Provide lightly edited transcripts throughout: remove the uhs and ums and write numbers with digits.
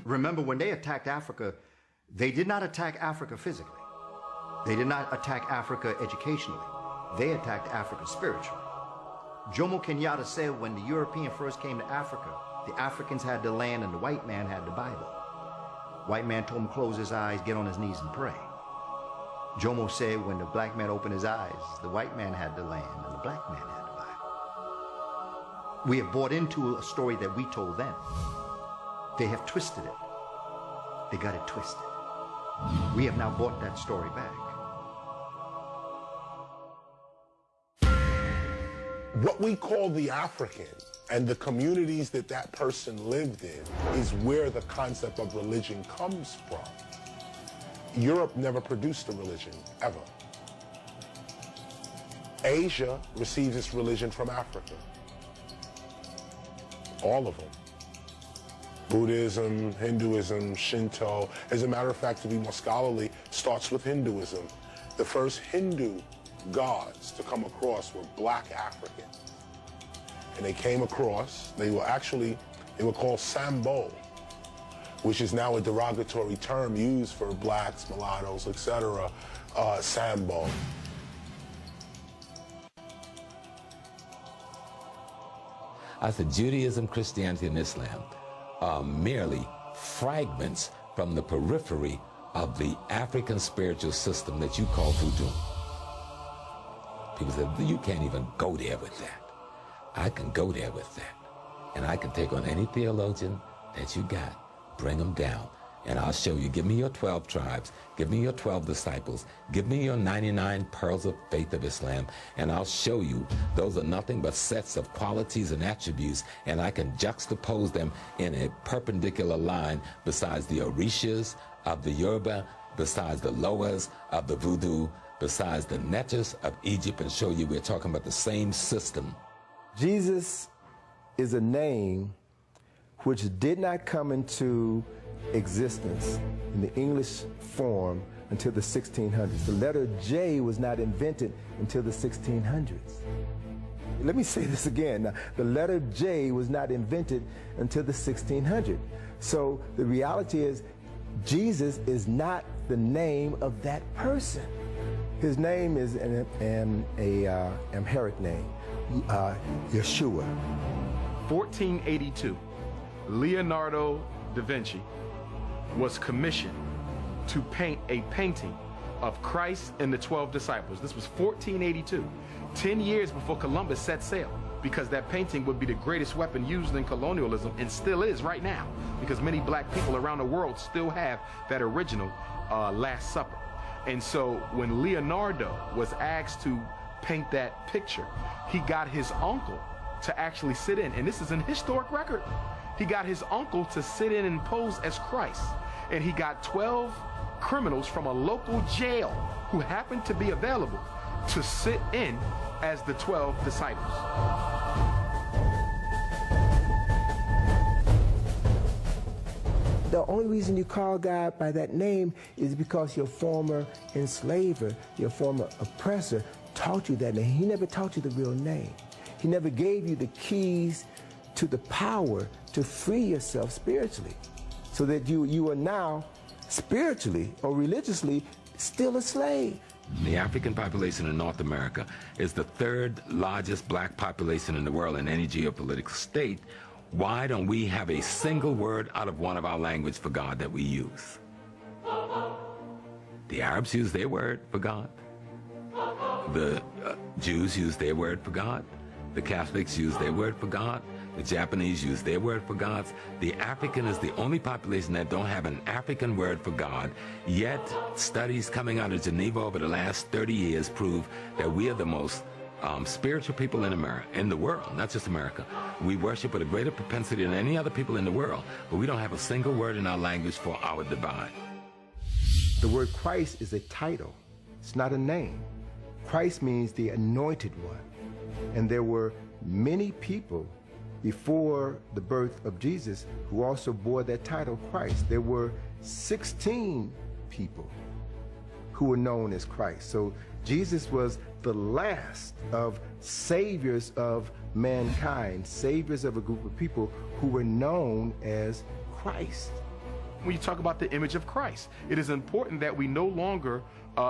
Remember, when they attacked Africa, they did not attack Africa physically. They did not attack Africa educationally. They attacked Africa spiritually. Jomo Kenyatta said when the European first came to Africa, the Africans had the land and the white man had the Bible. White man told him to close his eyes, get on his knees and pray. Jomo said when the black man opened his eyes, the white man had the land and the black man had the Bible. We have bought into a story that we told them. They have twisted it. They got it twisted. We have now bought that story back. What we call the African and the communities that that person lived in is where the concept of religion comes from. Europe never produced a religion, ever. Asia receives its religion from Africa. All of them. Buddhism, Hinduism, Shinto. As a matter of fact, to be more scholarly, starts with Hinduism. The first Hindu gods to come across were black Africans. And they came across, they were called Sambo, which is now a derogatory term used for blacks, mulattoes, etc. Sambo. I said Judaism, Christianity, and Islam are merely fragments from the periphery of the African spiritual system that you call voodoo. People say, you can't even go there with that. I can go there with that. And I can take on any theologian that you got, bring them down, and I'll show you. Give me your 12 tribes. Give me your 12 disciples. Give me your 99 pearls of faith of Islam, and I'll show you those are nothing but sets of qualities and attributes, and I can juxtapose them in a perpendicular line besides the Orishas of the Yoruba, besides the Loas of the Voodoo, besides the Netters of Egypt, and show you we're talking about the same system. Jesus is a name which did not come into existence in the English form until the 1600s. The letter J was not invented until the 1600s. Let me say this again. Now, the letter J was not invented until the 1600s. So the reality is Jesus is not the name of that person. His name is an Amharic name, Yeshua. 1482, Leonardo da Vinci was commissioned to paint a painting of Christ and the 12 disciples. This was 1482, 10 years before Columbus set sail, because that painting would be the greatest weapon used in colonialism, and still is right now, because many black people around the world still have that original Last Supper. And so when Leonardo was asked to paint that picture, he got his uncle to actually sit in, and this is an historic record. He got his uncle to sit in and pose as Christ, and he got 12 criminals from a local jail who happened to be available to sit in as the 12 disciples. The only reason you call God by that name is because your former enslaver, your former oppressor, taught you that name. He never taught you the real name. He never gave you the keys to the power to free yourself spiritually, so that you are now spiritually or religiously still a slave. The African population in North America is the third largest black population in the world in any geopolitical state. Why don't we have a single word out of one of our language for God that we use? The Arabs use their word for God. The Jews use their word for God. The Catholics use their word for God. The Japanese use their word for gods. The African is the only population that don't have an African word for God. Yet, studies coming out of Geneva over the last 30 years prove that we are the most spiritual people in America, in the world, not just America. We worship with a greater propensity than any other people in the world, but we don't have a single word in our language for our divine. The word Christ is a title. It's not a name. Christ means the anointed one. And there were many people before the birth of Jesus who also bore that title, Christ. There were 16 people who were known as Christ. So Jesus was the last of saviors of mankind, saviors of a group of people who were known as Christ. when you talk about the image of Christ. It is important that we no longer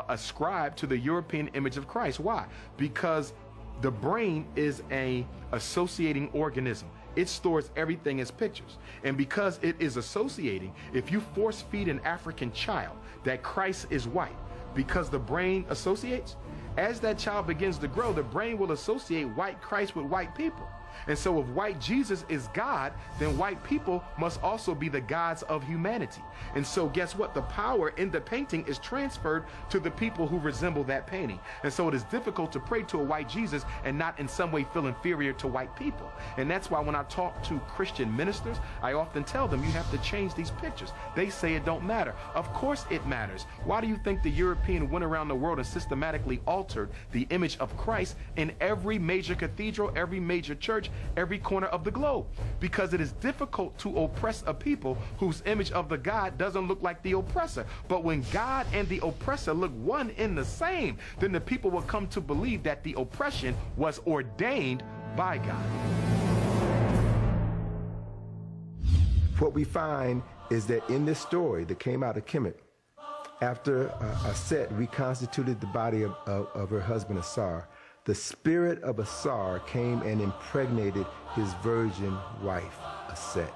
ascribe to the European image of Christ. Why? Because the brain is an associating organism. It stores everything as pictures. And because it is associating, if you force feed an African child that Christ is white, because the brain associates, as that child begins to grow, the brain will associate white Christ with white people. And so if white Jesus is God, then white people must also be the gods of humanity. And so guess what? The power in the painting is transferred to the people who resemble that painting. And so it is difficult to pray to a white Jesus and not in some way feel inferior to white people. And that's why when I talk to Christian ministers, I often tell them you have to change these pictures. They say it don't matter. Of course it matters. Why do you think the European went around the world and systematically altered the image of Christ in every major cathedral, every major church, every corner of the globe? Because it is difficult to oppress a people whose image of the God doesn't look like the oppressor. But when God and the oppressor look one in the same, then the people will come to believe that the oppression was ordained by God. What we find is that in this story that came out of Kemet, after Aset reconstituted the body of her husband Asar, the spirit of Asar came and impregnated his virgin wife, Aset.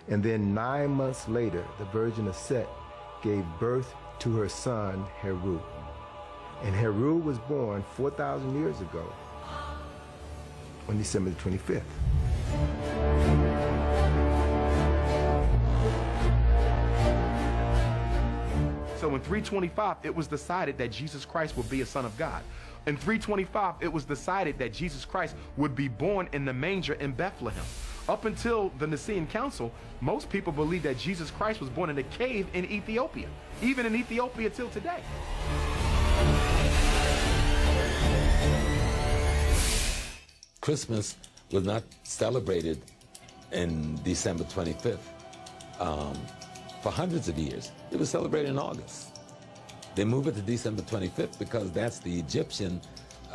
And then 9 months later, the virgin Aset gave birth to her son, Heru. And Heru was born 4,000 years ago on December the 25th. So in 325, it was decided that Jesus Christ would be a son of God. In 325, it was decided that Jesus Christ would be born in the manger in Bethlehem. Up until the Nicene Council, most people believed that Jesus Christ was born in a cave in Ethiopia, even in Ethiopia till today. Christmas was not celebrated in December 25th. For hundreds of years. It was celebrated in August. They moved it to December 25th because that's the Egyptian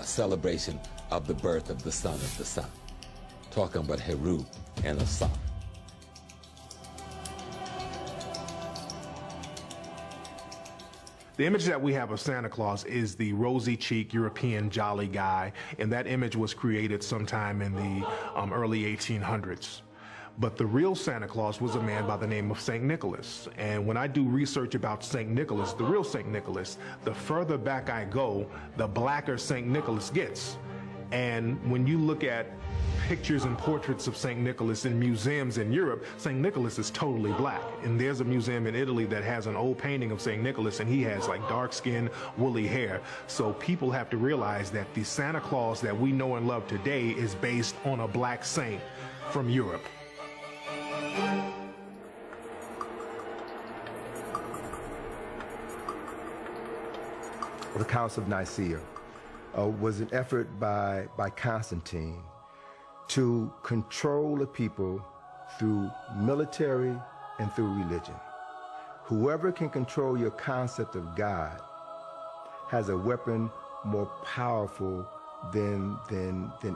celebration of the birth of the son of the sun. Talking about Heru and Asar. The image that we have of Santa Claus is the rosy-cheeked European jolly guy, and that image was created sometime in the early 1800s. But the real Santa Claus was a man by the name of St. Nicholas. And when I do research about St. Nicholas, the real St. Nicholas, the further back I go, the blacker St. Nicholas gets. And when you look at pictures and portraits of St. Nicholas in museums in Europe, St. Nicholas is totally black. And there's a museum in Italy that has an old painting of St. Nicholas, and he has like dark skin, woolly hair. So people have to realize that the Santa Claus that we know and love today is based on a black saint from Europe. The Council of Nicaea was an effort by Constantine to control the people through military and through religion. Whoever can control your concept of God has a weapon more powerful than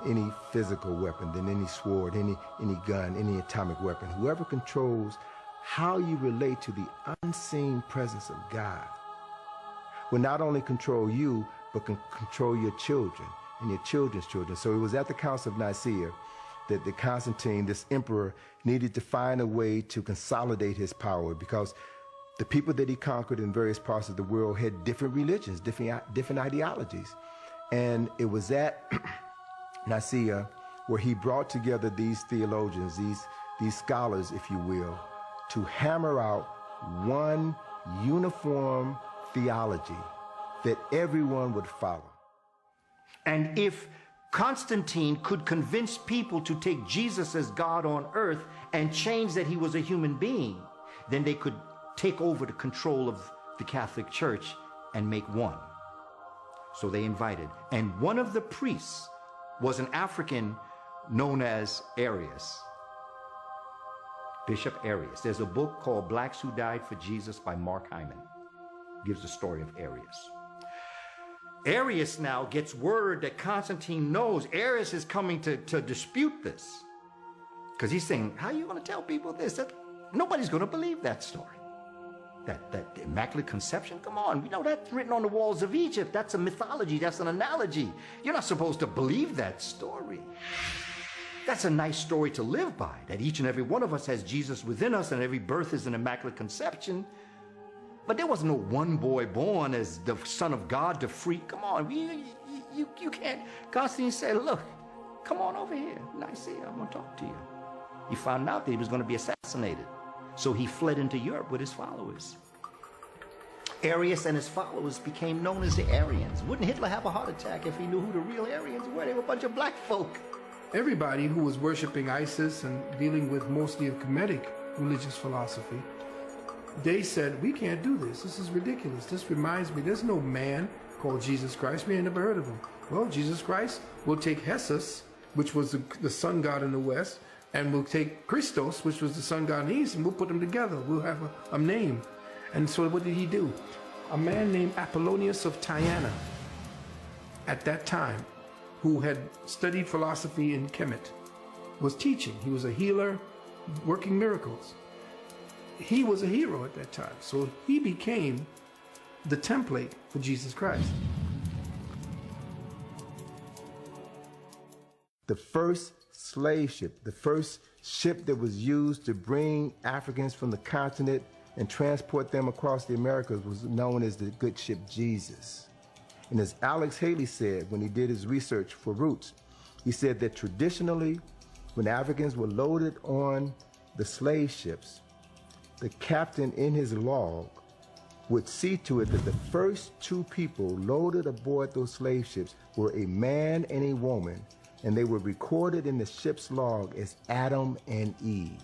any physical weapon, than any sword, any gun, any atomic weapon. Whoever controls how you relate to the unseen presence of God will not only control you, but can control your children and your children's children. So it was at the Council of Nicaea that the Constantine, this emperor, needed to find a way to consolidate his power, because the people that he conquered in various parts of the world had different religions, different ideologies. And it was at Nicaea where he brought together these theologians, these scholars, if you will, to hammer out one uniform theology that everyone would follow. And if Constantine could convince people to take Jesus as God on earth and change that he was a human being, then they could take over the control of the Catholic Church and make one. So they invited. And one of the priests was an African known as Arius, Bishop Arius. There's a book called Blacks Who Died for Jesus by Mark Hyman. Gives the story of Arius. Arius now gets word that Constantine knows Arius is coming to dispute this. Because he's saying, how are you going to tell people this? Nobody's going to believe that story. That Immaculate Conception, come on, that's written on the walls of Egypt. That's a mythology, that's an analogy. You're not supposed to believe that story. That's a nice story to live by, that each and every one of us has Jesus within us and every birth is an Immaculate Conception. But there was no one boy born as the Son of God to free. Come on, you can't. Constantine said, look, come on over here. Nicaea, I'm going to talk to you. He found out that he was going to be assassinated. So he fled into Europe with his followers. Arius and his followers became known as the Arians. Wouldn't Hitler have a heart attack if he knew who the real Aryans were? They were a bunch of black folk. Everybody who was worshiping Isis and dealing with mostly a Kemetic religious philosophy, they said, we can't do this. This is ridiculous. This reminds me, there's no man called Jesus Christ. We ain't never heard of him. Well, Jesus Christ will take Jesus, which was the sun god in the West, and we'll take Christos, which was the sun god in the East, and we'll put them together. We'll have a name. And so what did he do? A man named Apollonius of Tyana, at that time, who had studied philosophy in Kemet, was teaching. He was a healer, working miracles. He was a hero at that time. So he became the template for Jesus Christ. The first slave ship, the first ship that was used to bring Africans from the continent and transport them across the Americas was known as the good ship Jesus. And as Alex Haley said when he did his research for Roots, he said that traditionally, when Africans were loaded on the slave ships, the captain in his log would see to it that the first two people loaded aboard those slave ships were a man and a woman, and they were recorded in the ship's log as Adam and Eve.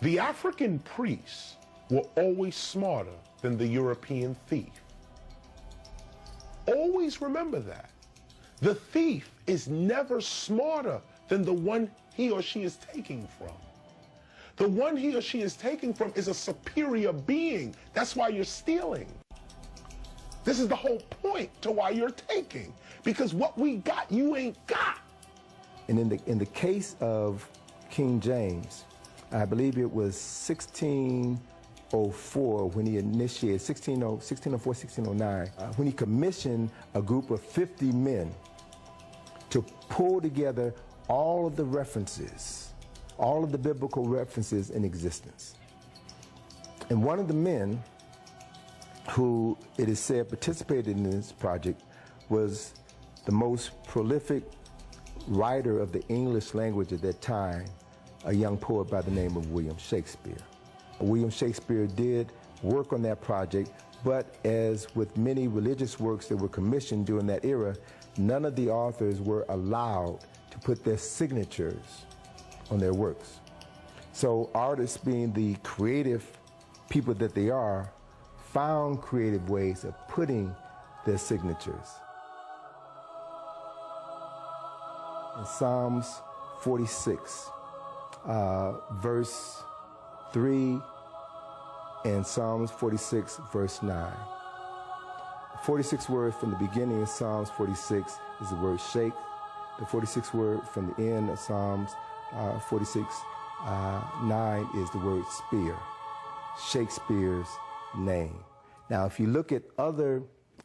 The African priests were always smarter than the European thief. Always remember that. The thief is never smarter than the one he or she is taking from. The one he or she is taking from is a superior being. That's why you're stealing. This is the whole point to why you're taking. Because what we got, you ain't got. And in the case of King James, I believe it was 1604 when he initiated, 1604, 1609, when he commissioned a group of 50 men to pull together all of the references, all of the biblical references in existence. And one of the men who, it is said, participated in this project was the most prolific writer of the English language at that time, a young poet by the name of William Shakespeare. William Shakespeare did work on that project, but as with many religious works that were commissioned during that era, none of the authors were allowed to put their signatures on their works. So artists, being the creative people that they are, found creative ways of putting their signatures. In Psalms 46, verse 3, and Psalms 46, verse 9. The 46th word from the beginning of Psalms 46 is the word shake. The 46th word from the end of Psalms 46, 9 is the word spear, Shakespeare's name. Now, if you look at other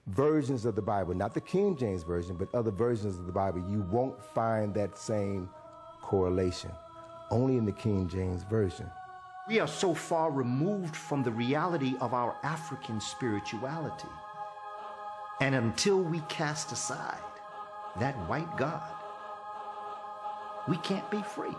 versions of the Bible, not the King James Version, but other versions of the Bible, you won't find that same correlation, only in the King James Version. We are so far removed from the reality of our African spirituality. And until we cast aside that white God, we can't be free.